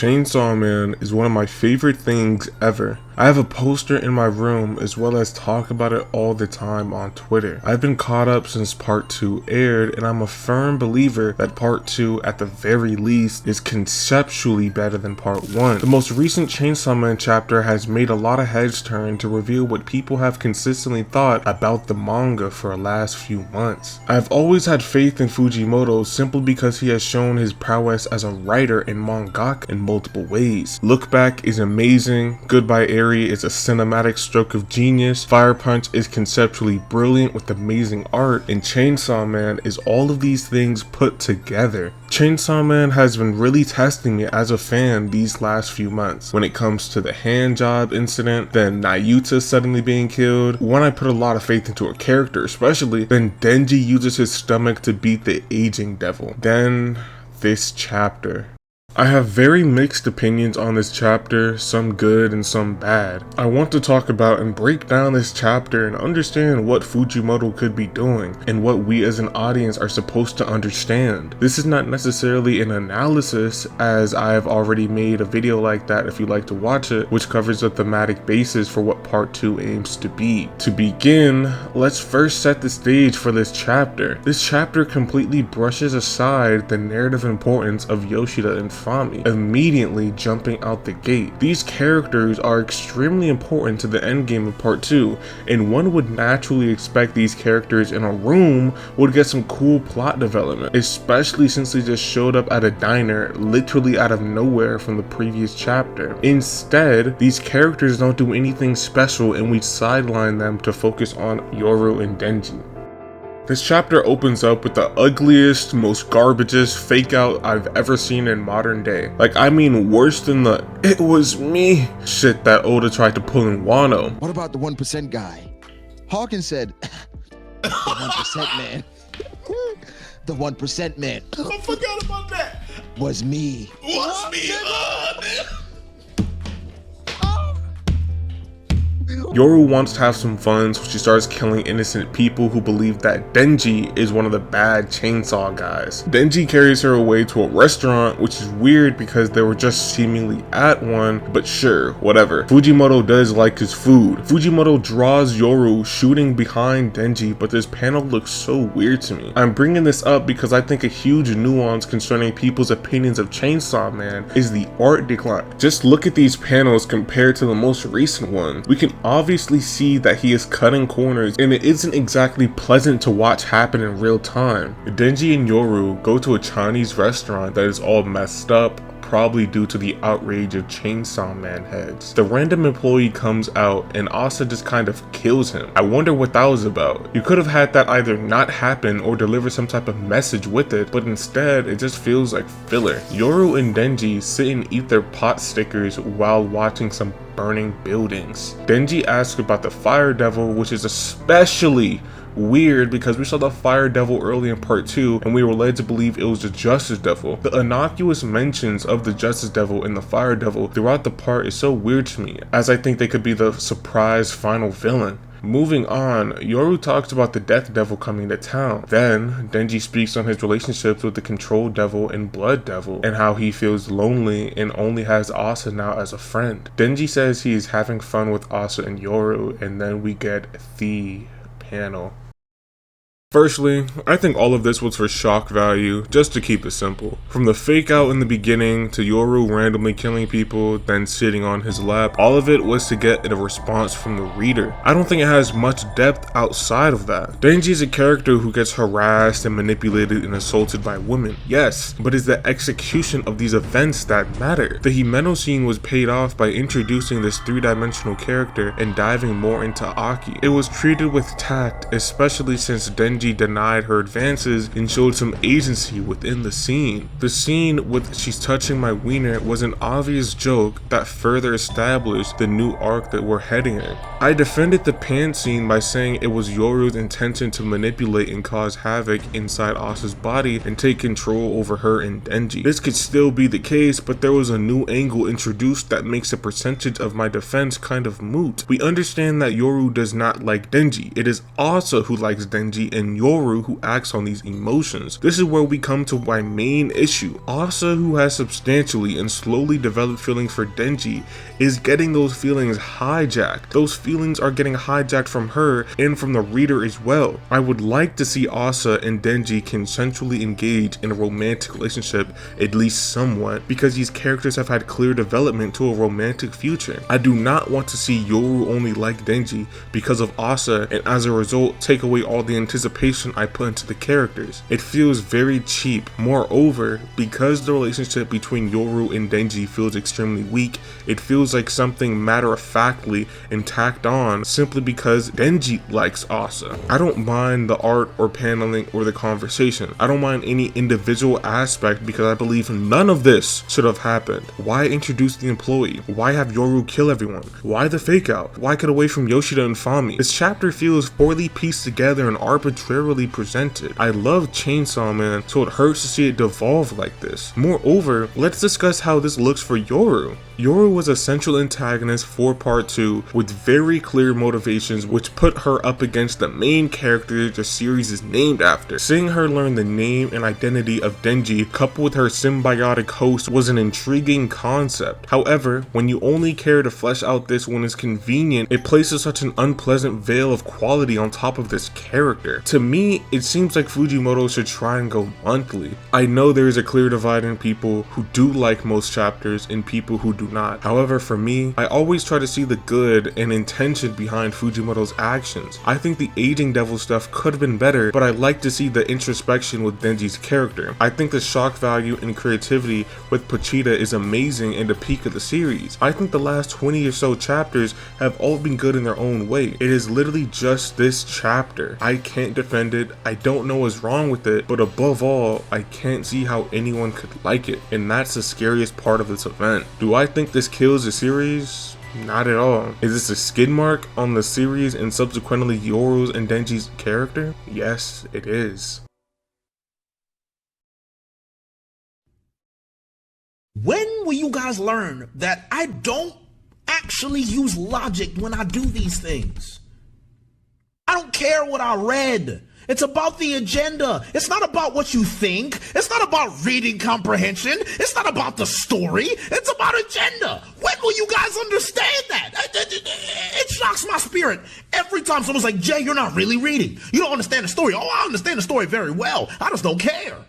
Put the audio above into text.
Chainsaw Man is one of my favorite things ever. I have a poster in my room as well as talk about it all the time on Twitter. I've been caught up since part 2 aired, and I'm a firm believer that part 2 at the very least is conceptually better than part 1. The most recent Chainsaw Man chapter has made a lot of heads turn to reveal what people have consistently thought about the manga for the last few months. I've always had faith in Fujimoto simply because he has shown his prowess as a writer and mangaka in multiple ways. Look Back is amazing, Goodbye Eri is a cinematic stroke of genius, Fire Punch is conceptually brilliant with amazing art, and Chainsaw Man is all of these things put together. Chainsaw Man has been really testing me as a fan these last few months. When it comes to the hand job incident, then Nayuta suddenly being killed, when I put a lot of faith into a character especially, then Denji uses his stomach to beat the aging devil. Then this chapter. I have very mixed opinions on this chapter, some good and some bad. I want to talk about and break down this chapter and understand what Fujimoto could be doing and what we as an audience are supposed to understand. This is not necessarily an analysis, as I have already made a video like that if you'd like to watch it, which covers the thematic basis for what part 2 aims to be. To begin, let's first set the stage for this chapter. This chapter completely brushes aside the narrative importance of Yoshida and Fami, immediately jumping out the gate. These characters are extremely important to the endgame of part 2, and one would naturally expect these characters in a room would get some cool plot development, especially since they just showed up at a diner literally out of nowhere from the previous chapter. Instead, these characters don't do anything special and we sideline them to focus on Yoru and Denji. This chapter opens up with the ugliest, most garbagest fake out I've ever seen in modern day. Like, I mean worse than the "it was me" shit that Oda tried to pull in Wano. What about the 1% guy? Hawkins said, the 1% man. The 1% man. I forgot about that. Was me. Was me. Yoru wants to have some fun, so she starts killing innocent people who believe that Denji is one of the bad chainsaw guys. Denji carries her away to a restaurant, which is weird because they were just seemingly at one, but sure, whatever. Fujimoto does like his food. Fujimoto draws Yoru shooting behind Denji, but this panel looks so weird to me. I'm bringing this up because I think a huge nuance concerning people's opinions of Chainsaw Man is the art decline. Just look at these panels compared to the most recent one. We can obviously see that he is cutting corners, and it isn't exactly pleasant to watch happen in real time. Denji and Yoru go to a Chinese restaurant that is all messed up, probably due to the outrage of Chainsaw Man heads. The random employee comes out and Asa just kind of kills him. I wonder what that was about. You could have had that either not happen or deliver some type of message with it, but instead it just feels like filler. Yoru and Denji sit and eat their pot stickers while watching some burning buildings. Denji asks about the Fire Devil, which is especially weird because we saw the Fire Devil early in part 2 and we were led to believe it was the Justice Devil. The innocuous mentions of the Justice Devil and the Fire Devil throughout the part is so weird to me, as I think they could be the surprise final villain. Moving on, Yoru talks about the Death Devil coming to town. Then, Denji speaks on his relationships with the Control Devil and Blood Devil, and how he feels lonely and only has Asa now as a friend. Denji says he is having fun with Asa and Yoru, and then we get the panel. Firstly, I think all of this was for shock value, just to keep it simple. From the fake out in the beginning to Yoru randomly killing people, then sitting on his lap, all of it was to get a response from the reader. I don't think it has much depth outside of that. Denji is a character who gets harassed and manipulated and assaulted by women, yes, but it's the execution of these events that matter. The Himeno scene was paid off by introducing this three-dimensional character and diving more into Aki. It was treated with tact, especially since Denji denied her advances and showed some agency within the scene. The scene with "she's touching my wiener" was an obvious joke that further established the new arc that we're heading in. I defended the pants scene by saying it was Yoru's intention to manipulate and cause havoc inside Asa's body and take control over her and Denji. This could still be the case, but there was a new angle introduced that makes a percentage of my defense kind of moot. We understand that Yoru does not like Denji. It is Asa who likes Denji and and Yoru who acts on these emotions. This is where we come to my main issue. Asa, who has substantially and slowly developed feelings for Denji, is getting those feelings hijacked. Those feelings are getting hijacked from her and from the reader as well. I would like to see Asa and Denji consensually engage in a romantic relationship, at least somewhat, because these characters have had clear development to a romantic future. I do not want to see Yoru only like Denji because of Asa, and as a result take away all the anticipation I put into the characters. It feels very cheap. Moreover, because the relationship between Yoru and Denji feels extremely weak, it feels like something matter-of-factly and tacked on simply because Denji likes Asa. I don't mind the art or paneling or the conversation. I don't mind any individual aspect because I believe none of this should have happened. Why introduce the employee? Why have Yoru kill everyone? Why the fake out? Why cut away from Yoshida and Fami? This chapter feels poorly pieced together and arbitrarily presented. I love Chainsaw Man, so it hurts to see it devolve like this. Moreover, let's discuss how this looks for Yoru. Yoru was a central antagonist for part 2 with very clear motivations which put her up against the main character the series is named after. Seeing her learn the name and identity of Denji coupled with her symbiotic host was an intriguing concept. However, when you only care to flesh out this when it's convenient, it places such an unpleasant veil of quality on top of this character. To me, it seems like Fujimoto should try and go monthly. I know there is a clear divide in people who do like most chapters and people who do not. However, for me, I always try to see the good and intention behind Fujimoto's actions. I think the aging devil stuff could have been better, but I like to see the introspection with Denji's character. I think the shock value and creativity with Pochita is amazing and the peak of the series. I think the last 20 or so chapters have all been good in their own way. It is literally just this chapter. I can't defend it, I don't know what's wrong with it, but above all, I can't see how anyone could like it, and that's the scariest part of this event. Do I think this kills the series? Not at all. Is this a skid mark on the series and subsequently Yoru's and Denji's character? Yes, it is. When will you guys learn that I don't actually use logic when I do these things? I don't care what I read. It's about the agenda. It's not about what you think. It's not about reading comprehension. It's not about the story. It's about agenda. When will you guys understand that? It shocks my spirit every time someone's like, Jay, you're not really reading. You don't understand the story. Oh, I understand the story very well. I just don't care.